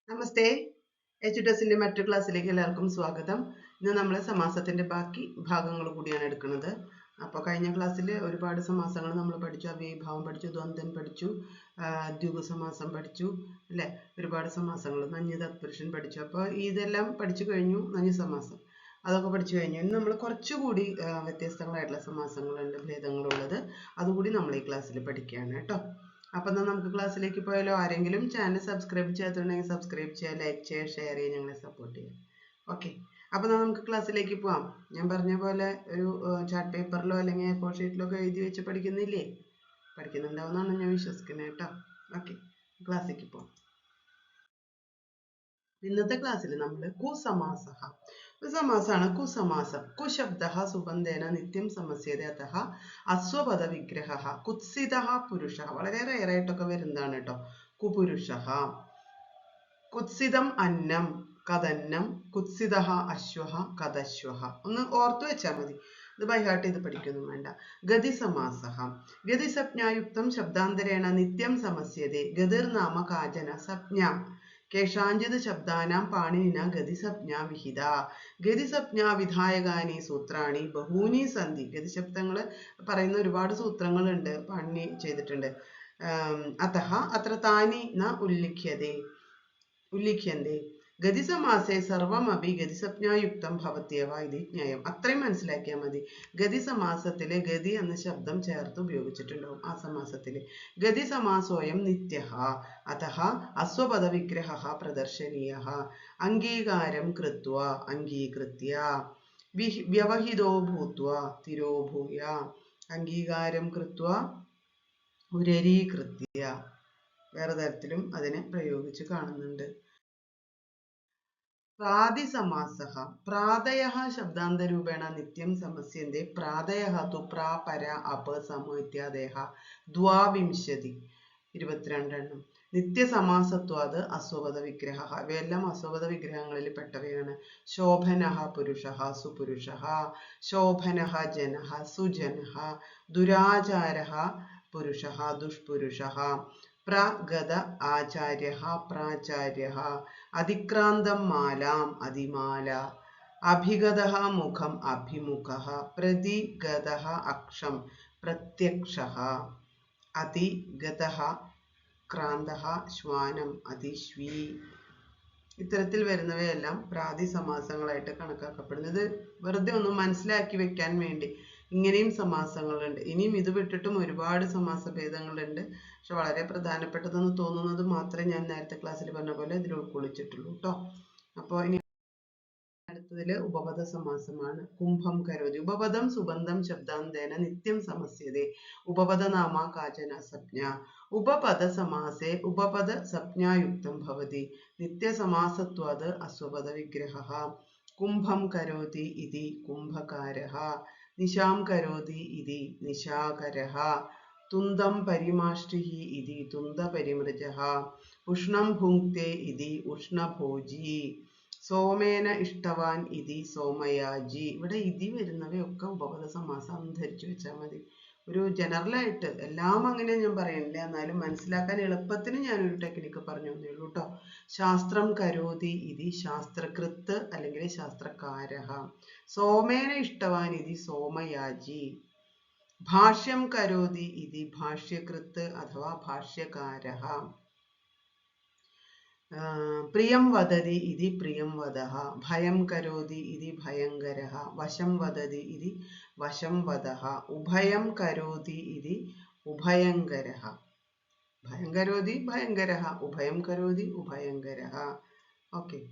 നമസ്തേ. എച്ച്ഡെസിന്റെ മറ്റു ക്ലാസ്സിലേക്ക് എല്ലാവർക്കും സ്വാഗതം. ഇന്ന് നമ്മൾ സമാസത്തിന്റെ ബാക്കി ഭാഗങ്ങൾ കൂടിയാണ് എടുക്കുന്നത്. അപ്പോൾ കഴിഞ്ഞ ക്ലാസ്സിൽ ഒരുപാട് സമാസങ്ങൾ നമ്മൾ പഠിച്ചു. അവ്യയീഭാവം പഠിച്ചു, ദ്വന്ദ്വൻ പഠിച്ചു, ദ്വിഗു സമാസം പഠിച്ചു, അല്ലേ? ഒരുപാട് സമാസങ്ങൾ, നഞ്ഞ് തത്പുരുഷൻ പഠിച്ചു. അപ്പോൾ ഇതെല്ലാം പഠിച്ചു കഴിഞ്ഞു. നഞ്ഞ് സമാസം അതൊക്കെ പഠിച്ചു കഴിഞ്ഞു. ഇന്ന് നമ്മൾ കുറച്ചുകൂടി വ്യത്യസ്തങ്ങളായിട്ടുള്ള സമാസങ്ങളുണ്ട്, ഭേദങ്ങളുള്ളത്. അതുകൂടി നമ്മൾ ഈ ക്ലാസ്സിൽ പഠിക്കുകയാണ് കേട്ടോ. അപ്പം എന്നാൽ നമുക്ക് ക്ലാസ്സിലേക്ക് പോയാലോ? ആരെങ്കിലും ചാനൽ സബ്സ്ക്രൈബ് ചെയ്യാത്തുണ്ടെങ്കിൽ സബ്സ്ക്രൈബ് ചെയ്യുക, ലൈക്ക് ചെയ്യുക, ഷെയർ ചെയ്യുക, ഞങ്ങളെ സപ്പോർട്ട് ചെയ്യുക. ഓക്കെ, അപ്പം എന്നാൽ നമുക്ക് ക്ലാസ്സിലേക്ക് പോവാം. ഞാൻ പറഞ്ഞ പോലെ ഒരു ചാർട്ട് പേപ്പറിലോ അല്ലെങ്കിൽ എ4 ഷീറ്റിലോ ഒക്കെ എഴുതി വെച്ച് പഠിക്കുന്നില്ലേ? പഠിക്കുന്നുണ്ടാവുമെന്നാണ് ഞാൻ വിശ്വസിക്കുന്നത് കേട്ടോ. ഓക്കെ, ക്ലാസ്സിലേക്ക് പോവാം. ഇന്നത്തെ ക്ലാസ്സിൽ നമ്മൾ കുസമാസഃ, ഒരു സമാസമാണ് കുസമാസം. കുശബ്ദഃ സുബന്ധേന നിത്യം സമസ്യതേ അതഃ അസ്വപദ വിഗ്രഹഃ കുത്സിതഃ പുരുഷഃ. വളരെ റെയർ ആയിട്ടൊക്കെ വരുന്നതാണ് കേട്ടോ. കുപുരുഷഃ. കുത്സിതം അന്നം കദന്നം, കുത്സിതഃ അശ്വഃ കദശ്വഃ. ഒന്ന് ഓർത്തു വെച്ചാൽ മതി, ഇത് ബൈഹാർട്ട് ചെയ്ത് പഠിക്കൊന്നും വേണ്ട. ഗതിസമാസഃ. ഗതിസഞ്ജ്ഞായുക്തം ശബ്ദാന്തരേണ നിത്യം സമസ്യതേ. ഗതിർനാമ കാചന സംജ്ഞാ കേഷാഞ്ചിത് ശബ്ദാനാം പാണിനിന ഗതിസഞ്ജ്ഞാ വിഹിത. ഗതിസഞ്ജ്ഞാ വിധായകാനി സൂത്രാണി ബഹൂനി സന്ധി. ഗതിശബ്ദങ്ങൾ പറയുന്ന ഒരുപാട് സൂത്രങ്ങളുണ്ട്, പാണിനി ചെയ്തിട്ടുണ്ട്. അതഃ അത്ര താനി ന ഉല്ലിഖ്യന്തേ. ഗതിസമാസേ സർവമപി ഗതിസഞ്ജ്ഞായുക്തം ഭവത്യവ ഇതി ജ്ഞേയം. അത്രയും മനസ്സിലാക്കിയാൽ മതി. ഗതിസമാസത്തിലെ ഗതി എന്ന ശബ്ദം ചേർത്ത് ഉപയോഗിച്ചിട്ടുണ്ടാവും ആ സമാസത്തില്. ഗതിസമാസോയം നിത്യഃ അതഃ അസ്വപദ വിഗ്രഹഃ പ്രദർശനീയഃ. അംഗീകാരം കൃത്വാ അംഗീകൃത്യ വ്യവഹിതോ ഭൂത്വാ തിരോഭൂയ. അംഗീകാരം കൃത്വാ ഉരരീകൃത്യ. വേറെ തരത്തിലും അതിനെ പ്രയോഗിച്ച് കാണുന്നുണ്ട്. പ്രാതിസമാസഃ. പ്രാതയഃ ശബ്ദാന്തരൂപേണ നിത്യം സമസ്യന്തെ. പ്രാതയഃ തു പ്രാ പര അപ സമ ഇത്യാദയഃ 22 22 നിത്യസമാസത്വാത് അസ്വപദ വിഗ്രഹഃ. ഇവയെല്ലാം അസ്വപദ വിഗ്രഹങ്ങളിൽ പെട്ടവയാണ്. ശോഭനഃ പുരുഷഃ സുപുരുഷഃ, ശോഭനഃ ജനഃ സുജനഃ, ദുരാചാരഃ പുരുഷഃ ദുഷ്പുരുഷഃ, പ്രഗത ആചാര്യഃ പ്രാചാര്യഃ, അതിക്രാന്തം മാലാം അതിമാല, അഭിഗതഃ മുഖം അഭിമുഖഃ, പ്രതിഗതഃ അക്ഷം പ്രത്യക്ഷഃ, അതിഗതഃ ക്രാന്തഃ ശ്വാനം അതിശ്വീ. ഇത്തരത്തിൽ വരുന്നവയെല്ലാം പ്രാതിസമാസങ്ങളായിട്ട് കണക്കാക്കപ്പെടുന്നത്. വെറുതെ ഒന്ന് മനസ്സിലാക്കി വെക്കാൻ വേണ്ടി ഇങ്ങനെയും സമാസങ്ങളുണ്ട്. ഇനിയും ഇത് വിട്ടിട്ടും ഒരുപാട് സമാസഭേദങ്ങളുണ്ട്. പക്ഷെ വളരെ പ്രധാനപ്പെട്ടതെന്ന് തോന്നുന്നത് മാത്രമേ ഞാൻ നേരത്തെ ക്ലാസ്സിൽ പറഞ്ഞ പോലെ ഇതിൽ ഉൾക്കൊള്ളിച്ചിട്ടുള്ളൂ കേട്ടോ. അപ്പോൾ ഇനി അടുത്തതില് ഉപപദ സമാസമാണ്. കുംഭം കരോതി. ഉപപദം സുബന്ധം ശബ്ദാന്തേന നിത്യം സമസ്യതേ. ഉപപദ നാമ കാചന സംജ്ഞ. ഉപപദ സമാസേ ഉപപദ സംജ്ഞായുക്തം ഭവതി. നിത്യസമാസത്വാത് അസ്വപദ വിഗ്രഹഃ. കുംഭം കരോതി ഇതി കുംഭകാരഃ. നിശാം കരോതി ഇതി നിശാകരഃ. തുന്തം പരിമാഷ്ടിഃ ഇതി തുന്തപരിമൃജഃ. ഉഷ്ണം ഭുങ്ക്തേ ഇതി ഉഷ്ണഭോജി. സോമേന ഇഷ്ടവാൻ ഇതി സോമയാജി. ഇവിടെ ഇതി വരുന്നവയൊക്കെ ഉപപദ സമാസം ധരിച്ചു വെച്ചാൽ മതി. ഒരു ജനറലായിട്ട് എല്ലാം അങ്ങനെ ഞാൻ പറയുന്നില്ല, എന്നാലും മനസ്സിലാക്കാൻ എളുപ്പത്തിന് ഞാനൊരു ടെക്നിക്ക് പറഞ്ഞു തന്നേ ഉള്ളൂ കേട്ടോ. ശാസ്ത്രം കരോതി ഇതി ശാസ്ത്രകൃത്ത് അല്ലെങ്കിൽ ശാസ്ത്രകാരഃ. സോമേന ഇഷ്ടവാൻ ഇതി സോമയാജി. ഭാഷ്യം കരോതി ഇതി ഭാഷ്യകൃത്ത് അഥവാ ഭാഷ്യകാരഃ. പ്രിയം വദതി ഇതി പ്രിയം വദഃ. ഭയം കരോതി ഇതി ഭയങ്കരഃ. വശം വദതി ഇതി വശം വദഃ. ഉഭയം കരോതി ഇതി ഉഭയങ്കരഃ. ഭയം കരോതി ഭയങ്കരഃ, ഉഭയം കരോതി ഉഭയങ്കരഃ. ഓക്കെ,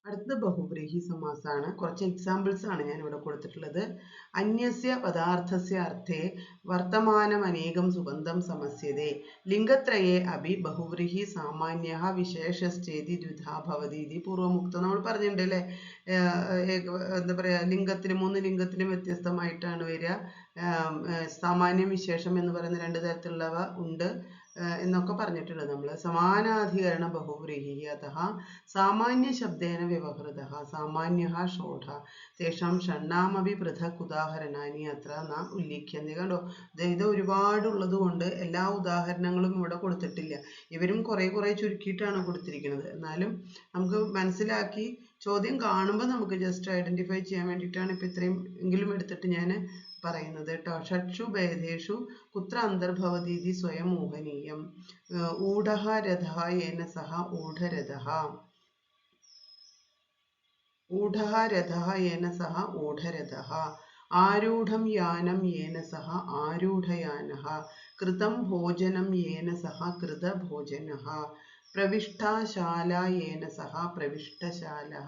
അടുത്ത ബഹുവ്രീഹി സമാസാണ്. കുറച്ച് എക്സാമ്പിൾസ് ആണ് ഞാൻ ഇവിടെ കൊടുത്തിട്ടുള്ളത്. അന്യസ്യ പദാർത്ഥസ്യ അർത്ഥേ വർത്തമാനമനേകം സുബന്ധം സമസ്യതേ. ലിംഗത്രയേ അഭി ബഹുവ്രീഹി സാമാന്യഃ വിശേഷശ്ചേതി ദ്വിധാ ഭവതി ഇതി പൂർവമുക്തം. നമ്മൾ പറഞ്ഞിട്ടുണ്ട് അല്ലേ? എന്താ പറയാ, ലിംഗത്തിലും 3 ലിംഗത്തിലും വ്യത്യസ്തമായിട്ടാണ് വരിക. സാമാന്യം വിശേഷം എന്ന് പറയുന്ന 2 തരത്തിലുള്ളവ ഉണ്ട് എന്നൊക്കെ പറഞ്ഞിട്ടുള്ളത് നമ്മൾ. സമാനാധികരണ ബഹുവ്രീഹി അതഃ സാമാന്യ ശബ്ദേന വ്യവഹൃതഃ സാമാന്യഃ ഷോഢ തേഷാം ഷണ്ണാമപി പൃഥക് ഉദാഹരണാനി അത്ര ന ഉല്ലിഖ്യന്തി. കണ്ടോ, ഇത് ഒരുപാടുള്ളത് കൊണ്ട് എല്ലാ ഉദാഹരണങ്ങളും ഇവിടെ കൊടുത്തിട്ടില്ല. ഇവരും കുറെ ചുരുക്കിയിട്ടാണ് കൊടുത്തിരിക്കുന്നത്. എന്നാലും നമുക്ക് മനസ്സിലാക്കി ചോദ്യം കാണുമ്പോൾ നമുക്ക് ജസ്റ്റ് ഐഡന്റിഫൈ ചെയ്യാൻ വേണ്ടിയിട്ടാണ് ഇപ്പം ഇത്രയും എങ്കിലും എടുത്തിട്ട് ഞാൻ പറയുന്നത് കേട്ടോ. ഷഡ്ഷു ഭേദേഷു കുത്ര അന്തർഭവതീതി സ്വയം മോഹനീയം. ഊഢഃ രഥഃ യേന സഹ ഊഢരഥഃ. ഊഢഃ രഥഃ യേന സഹ ഊഢരഥഃ. ആരൂഢം യാനം യേന സഹ ആരൂഢയാനഃ. കൃതം ഭോജനം യേന സഹ കൃതഭോജനഃ. പ്രവിഷ്ടാ ശാല യേന സഹ പ്രവിഷ്ടശാലഃ.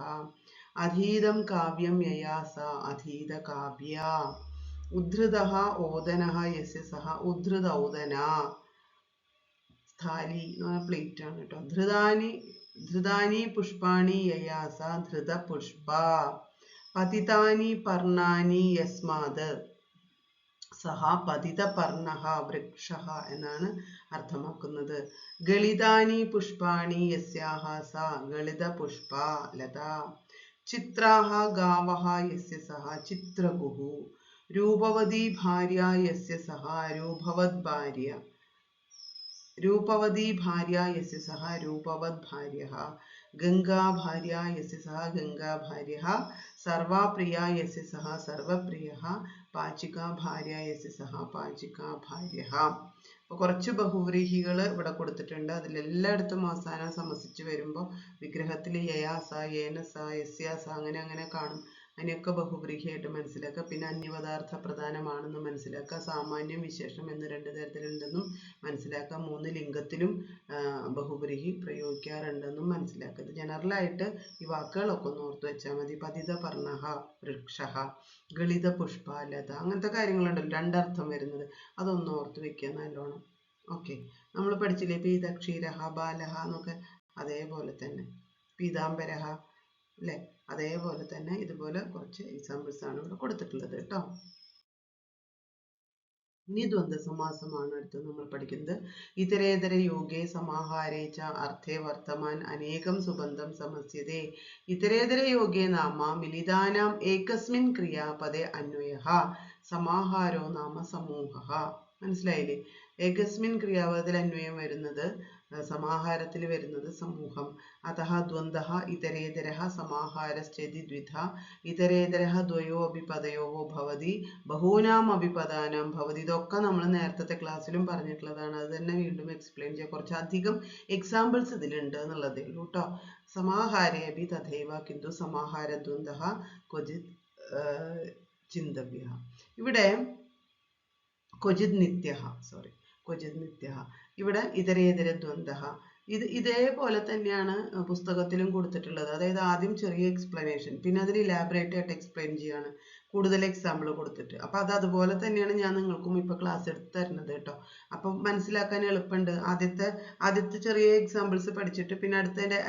അധീതം കാവ്യം യയാ സ അധീതകാവ്യ. ഉദ്ധൃതഃ ഓദനഃ യസ്യ സഹ ഉദ്ധൃതൗദന. സ്ഥാലി എന്ന് പറഞ്ഞ പ്ലേറ്റ് ആണ് കേട്ടോ. ധൃതാനി പുഷ്പാണി യയാ സ ധൃതപുഷ്പ. പതിതാനി പർണാനി യസ്മാത് സഹ പതിതപർണഃ വൃക്ഷഃ എന്നാണ് അർത്ഥമാക്കുന്നത്. ഗളിതാനി പുഷ്പാണി യസ്യാഹ സ ഗളിതപുഷ്പ ലത. ചിത്രാഹ ഗാവഃ യസ്യ സഹ ചിത്രഗുഃ. രൂപവതി ഭാര്യ യസ്യ സഹ രൂപവത് ഭാര്യ. രൂപവതി ഭാര്യ യസ്യ സഹ രൂപവത് ഭാര്യഃ. ഗംഗാ ഭാര്യ യസ്യ സഹ ഗംഗാ ഭാര്യഃ. സർവാ പ്രിയ യസ്യ സഹ സർവപ്രിയഃ. പാചികാ ഭാര്യ യസ്യ സഹ പാചികാ ഭാര്യഃ. അപ്പോൾ കുറച്ച് ബഹുവ്രീഹികൾ ഇവിടെ കൊടുത്തിട്ടുണ്ട്. അതിലെല്ലായിടത്തും അവസാനം സമസിച്ച് വരുമ്പോൾ വിഗ്രഹത്തിൽ യയാ സ യേന സ യസ്യ സ അങ്ങനെ കാണും. അതിനെയൊക്കെ ബഹുവ്രീഹിയായിട്ട് മനസ്സിലാക്കുക. പിന്നെ അന്യപദാർത്ഥ പ്രധാനമാണെന്ന് മനസ്സിലാക്കുക. സാമാന്യം വിശേഷം എന്ന് 2 തരത്തിലുണ്ടെന്നും മനസ്സിലാക്കുക. 3 ലിംഗത്തിലും ബഹുവ്രീഹി പ്രയോഗിക്കാറുണ്ടെന്നും മനസ്സിലാക്കുക. ജനറലായിട്ട് ഈ വാക്കുകളൊക്കെ ഒന്ന് ഓർത്ത് വെച്ചാൽ മതി. പതിത പർണഃ വൃക്ഷഃ, ഗളിത പുഷ്പ ലത, അങ്ങനത്തെ കാര്യങ്ങളുണ്ടല്ലോ 2 അർത്ഥം വരുന്നത്. അതൊന്ന് ഓർത്ത് വെക്കുക നല്ലോണം. ഓക്കെ, നമ്മൾ പഠിച്ചില്ലേ പീതക്ഷീരഃ ബാലഃ എന്നൊക്കെ, അതേപോലെ തന്നെ പീതാംബരഃ അല്ലേ, അതേപോലെ തന്നെ ഇതുപോലെ കുറച്ച് എക്സാമ്പിൾസ് ആണ് ഇവിടെ കൊടുത്തിട്ടുള്ളത് കേട്ടോ. ഇനി ദ്വന്ദ്വ സമാസമാണ് അടുത്ത് നമ്മൾ പഠിക്കുന്നത്. ഇതരേതര യോഗേ സമാഹാരേ ച അർത്ഥേ വർത്തമാൻ അനേകം സുബന്ധം സമസ്യതേ. ഇതരേതര യോഗേ നാമ മിലിതാനാം ഏകസ്മിൻ ക്രിയാപദേ അന്വയഃ. സമാഹാരോ നാമ സമൂഹഃ. മനസ്സിലായില്ലേ? ഏകസ്മിൻ ക്രിയാപദത്തിൽ അന്വയം വരുന്നത്, സമാഹാരത്തിൽ വരുന്നത് സമൂഹം. അതഃ ദ്വന്ദ്വഃ ഇതരേതരഃ സമാഹാരശ്ചേതി ദ്വിധ. ഇതരേതരഃ ദ്വയോ അപി പദയോഃ ഭവതി ബഹൂനാം അപി പദാനാം ഭവതി. ഇതൊക്കെ നമ്മൾ നേരത്തെ ക്ലാസ്സിലും പറഞ്ഞിട്ടുള്ളതാണ്. അത് തന്നെ വീണ്ടും എക്സ്പ്ലെയിൻ ചെയ്യാം. കുറച്ചധികം എക്സാമ്പിൾസ് ഇതിലുണ്ട് എന്നുള്ളതേ ഉള്ളൂ കേട്ടോ. സമാഹാരേ അപി തഥൈവ കിന്തു സമാഹാരദ്വന്ദ്വഃ ക്വചിത് ചിന്തവ്യഃ. ഇവിടെ ക്വചിത് നിത്യഃ, ക്വചിത് നിത്യഃ. ഇവിടെ ഇതരേതര ദ്വന്ദ്വഃ. ഇതേപോലെ തന്നെയാണ് പുസ്തകത്തിലും കൊടുത്തിട്ടുള്ളത്. അതായത് ആദ്യം ചെറിയ എക്സ്പ്ലനേഷൻ, പിന്നെ അതിൽ ഇലാബറേറ്റ് ആയിട്ട് എക്സ്പ്ലെയിൻ ചെയ്യാണ്, കൂടുതൽ എക്സാമ്പിൾ കൊടുത്തിട്ട്. അപ്പം അതുപോലെ തന്നെയാണ് ഞാൻ നിങ്ങൾക്കും ഇപ്പോൾ ക്ലാസ് എടുത്ത് തരുന്നത് കേട്ടോ. അപ്പം മനസ്സിലാക്കാൻ എളുപ്പമുണ്ട്. ആദ്യത്തെ ചെറിയ എക്സാമ്പിൾസ് പഠിച്ചിട്ട് പിന്നെ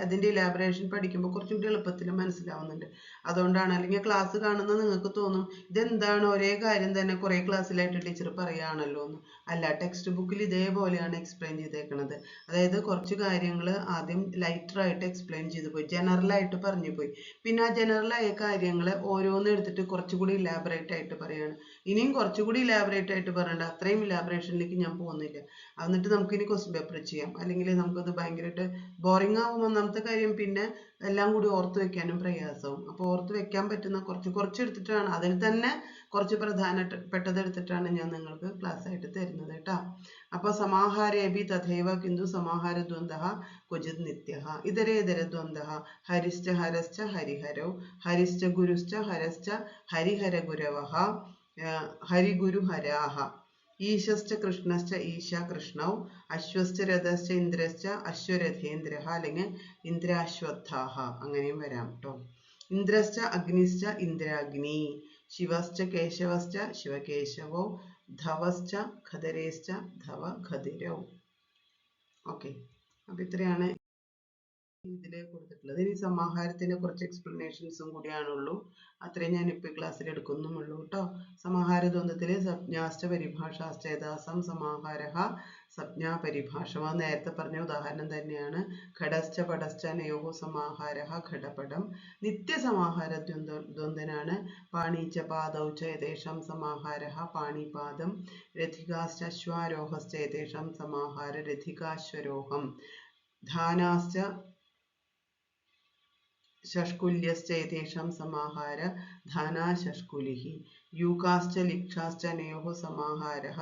അതിൻ്റെ ഇലാബറേഷൻ പഠിക്കുമ്പോൾ കുറച്ചും കൂടി എളുപ്പത്തിൽ മനസ്സിലാവുന്നുണ്ട്. അതുകൊണ്ടാണ്. അല്ലെങ്കിൽ ക്ലാസ് കാണുന്നത് നിങ്ങൾക്ക് തോന്നും ഇതെന്താണ് ഒരേ കാര്യം തന്നെ കുറേ ക്ലാസ്സിലായിട്ട് ടീച്ചർ പറയുകയാണല്ലോ എന്ന്. അല്ല, ടെക്സ്റ്റ് ബുക്കിൽ ഇതേപോലെയാണ് എക്സ്പ്ലെയിൻ ചെയ്തേക്കുന്നത്. അതായത് കുറച്ച് കാര്യങ്ങൾ ആദ്യം ലൈറ്ററായിട്ട് എക്സ്പ്ലെയിൻ ചെയ്തു പോയി, ജനറലായിട്ട് പറഞ്ഞു പോയി. പിന്നെ ആ ജനറലായ കാര്യങ്ങൾ ഓരോന്ന് എടുത്തിട്ട് കുറച്ചുകൂടി ഇലാബറേറ്റ് ആയിട്ട് പറയാണ്. ഇനിയും കുറച്ചുകൂടി ഇലാബറേറ്റ് ആയിട്ട് പറയണ്ട, അത്രയും ഇലാബറേഷനിലേക്ക് ഞാൻ പോകുന്നില്ല. എന്നിട്ട് നമുക്കിനി ക്വസ്റ്റ്യൻ പേപ്പർ ചെയ്യാം. അല്ലെങ്കിൽ നമുക്കത് ഭയങ്കരമായിട്ട് ബോറിംഗ് ആവും. ഒന്നാമത്തെ കാര്യം. പിന്നെ എല്ലാം കൂടി ഓർത്ത് വെക്കാനും പ്രയാസവും. അപ്പോൾ ഓർത്ത് വെക്കാൻ പറ്റുന്ന കുറച്ച് എടുത്തിട്ടാണ്, അതിൽ തന്നെ കുറച്ച് പ്രധാനപ്പെട്ടത് എടുത്തിട്ടാണ് ഞാൻ നിങ്ങൾക്ക് ക്ലാസ് ആയിട്ട് തരുന്നത് കേട്ടോ. അപ്പൊ സമാഹാരേപി തഥൈവ കിന്തു സമാഹാരദ്വന്ദ്വഃ ക്വചിത് നിത്യഃ. ഇതരേതര ദ്വന്ദ്വഃ ഹരിശ്ച ഹരശ്ച ഹരിഹരൗ. ഹരിശ്ച ഗുരുശ്ച ഹരശ്ച ഹരിഹരഗുരവഃ. ഹരിഗുരുഹരാഃ. ഈശശ്ച കൃഷ്ണശ്ച ഈശ കൃഷ്ണൗ. അശ്വശ്ച രഥശ്ച ഇന്ദ്രശ്ച അശ്വരഥേന്ദ്രഃ, അല്ലെങ്കിൽ ഇന്ദ്രാശ്വത്ഥാഃ, അങ്ങനെയും വരാം കേട്ടോ. ഇന്ദ്രശ്ച അഗ്നിശ്ച ഇന്ദ്രാഗ്നി. ശിവശ്ച കേശവശ്ച ശിവകേശവോ. ധവശ്ച ഖദരേശ്ച ധവ ഖദിരൗ. ഓക്കെ, അപ്പൊ ഇത്രയാണ് ഇതിൽ കൊടുത്തിട്ടുള്ളത്. ഇനി സമാഹാരത്തിന്റെ കുറച്ച് എക്സ്പ്ലനേഷൻസും കൂടിയാണുള്ളൂ. അത്രയും ഞാൻ ഇപ്പോൾ ക്ലാസ്സിൽ എടുക്കുന്നുമുള്ളൂ കേട്ടോ. സമാഹാര ദ്വന്ദ്വത്തിലെ സംജ്ഞാശ്ച പരിഭാഷാശ്ച യഥാസം സമാഹാരഃ സംജ്ഞാ പരിഭാഷം. അത് നേരത്തെ പറഞ്ഞ ഉദാഹരണം തന്നെയാണ്. ഘടശ്ച പടശ്ച നയോഃ സമാഹാരഃ ഘടപടം. നിത്യസമാഹാര ദ്വന്ദ്വനാണ് പാണീച്ച പാദൗ ച യഥേഷാം സമാഹാരഃ പാണിപാദം. രഥികാശ്ച അശ്വാരോഹശ്ച യഥേഷാം സമാഹാര രഥികാശ്വരോഹം. ധാനാശ്ച षष्कुल्यश्च एतेषां समाहार धानाशष्कुलिः. यूकाश्च लिक्षाश्च नयोः समाहारः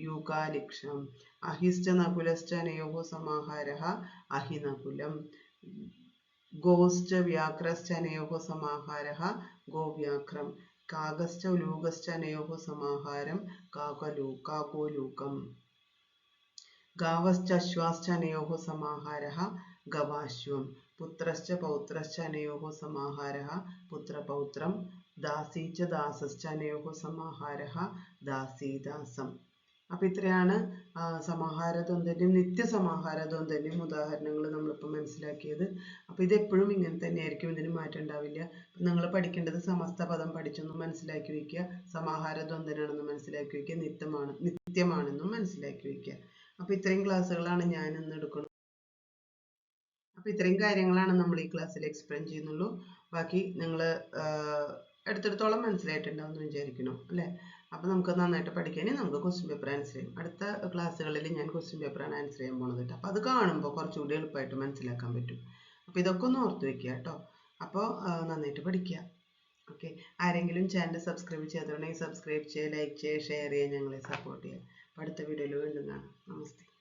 यूकालिक्षम्. अहिश्च नकुलश्च नयोः समाहारः अहिनकुलम्. गोश्च व्याघ्रश्च नयोः समाहारः गोव्याघ्रम्. कागश्च उलूकश्च नयोः समाहारं काकोलूकम्. गावश्च अश्वाश्च नयोः समाहारः गवाश्वम्. पुत्रश्च पौत्रश्च अनयोः समाहारः पुत्रपौत्रम्. दासी च दासश्च अनयोः समाहारः दासीदासम्. അപ്പോൾ ഇത്രയാണ് സമാഹാര ദ്വന്ദ്വന്റെയും നിത്യസമാഹാര ദ്വന്ദ്വന്റെയും ഉദാഹരണങ്ങൾ നമ്മളിപ്പോൾ മനസ്സിലാക്കിയത്. അപ്പോൾ ഇതെപ്പോഴും ഇങ്ങനെ തന്നെയായിരിക്കും, ഇതിന് മാറ്റം ഉണ്ടാവില്ല. നിങ്ങൾ പഠിക്കേണ്ടത് സമസ്ത പദം പഠിച്ചൊന്നും മനസ്സിലാക്കി വയ്ക്കുക, സമാഹാര ദ്വന്ദ്വനാണെന്ന് മനസ്സിലാക്കി വയ്ക്കുക, നിത്യമാണെന്നും മനസ്സിലാക്കി വയ്ക്കുക. അപ്പോൾ ഇത്രയും ക്ലാസ്സുകളാണ് ഞാൻ ഇന്ന് എടുക്കുന്നത്. അപ്പോൾ ഇത്രയും കാര്യങ്ങളാണ് നമ്മൾ ഈ ക്ലാസ്സിൽ എക്സ്പ്ലെയിൻ ചെയ്യുന്നുള്ളൂ. ബാക്കി നിങ്ങൾ എടുത്തിടത്തോളം മനസ്സിലായിട്ടുണ്ടാവും എന്ന് വിചാരിക്കണം അല്ലേ. അപ്പോൾ നമുക്ക് നന്നായിട്ട് പഠിക്കാൻ നമുക്ക് ക്വസ്റ്റ്യൻ പേപ്പർ ആൻസർ ചെയ്യും. അടുത്ത ക്ലാസ്സുകളിൽ ഞാൻ ക്വസ്റ്റ്യൻ പേപ്പറാണ് ആൻസർ ചെയ്യാൻ പോകുന്നത് കേട്ടോ. അപ്പോൾ അത് കാണുമ്പോൾ കുറച്ചുകൂടി എളുപ്പമായിട്ട് മനസ്സിലാക്കാൻ പറ്റും. അപ്പോൾ ഇതൊക്കെ ഒന്ന് ഓർത്ത് വെക്കുക കേട്ടോ. അപ്പോൾ നന്നായിട്ട് പഠിക്കുക. ഓക്കെ. ആരെങ്കിലും ചാനൽ സബ്സ്ക്രൈബ് ചെയ്യാത്തതുണ്ടെങ്കിൽ സബ്സ്ക്രൈബ് ചെയ്യുക, ലൈക്ക് ചെയ്യുക, ഷെയർ ചെയ്യുക, ഞങ്ങളെ സപ്പോർട്ട് ചെയ്യുക. അപ്പോൾ അടുത്ത വീഡിയോയിൽ വീണ്ടും കാണാം. നമസ്തേ.